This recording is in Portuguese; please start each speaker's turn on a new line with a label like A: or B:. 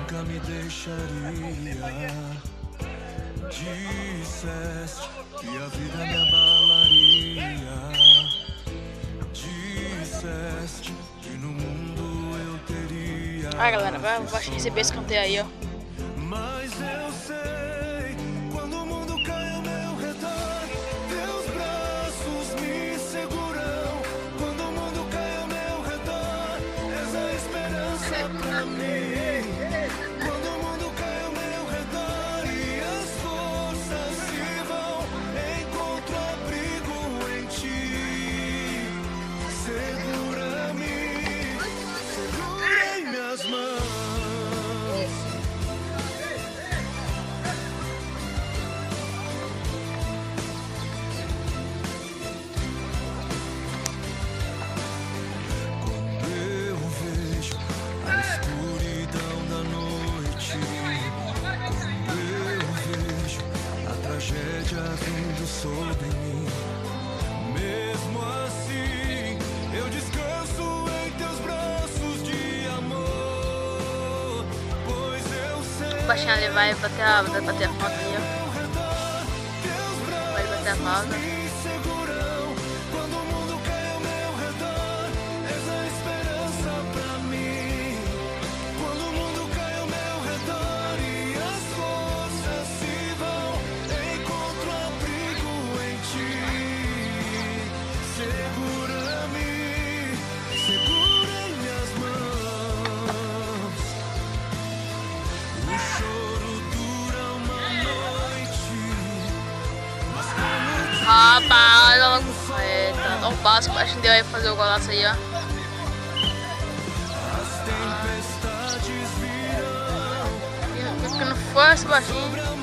A: nunca me deixaria. Disseste que a vida me abalaria. Disseste que no mundo eu teria.
B: Ah, galera, vai receber esse canteiro aí, ó.
A: Mas eu sei, quando o mundo cai ao meu redor, teus braços me seguram. Quando o mundo cai ao meu redor, és a esperança pra mim. Quando o mundo cai ao meu redor e as forças se vão, encontro abrigo em ti. Segura-me, segura em minhas mãos. Vindo sobre mim, mesmo assim eu descanso em teus braços de amor, pois eu sei.
B: O baixinho ali vai bater a foto ali, ó. Vai bater a falta.
A: Quando o mundo cai ao meu redor, és a esperança pra mim. Quando o mundo cai ao meu redor e as forças se vão, encontro abrigo em ti. Segura-me, segura em minhas mãos. O choro dura uma noite, mas como
B: Rapaz, olha logo. Dá um passo, acho que deu aí pra fazer o golaço aí, ó.
A: as tempestades virão.
B: Fica no força, baixinho.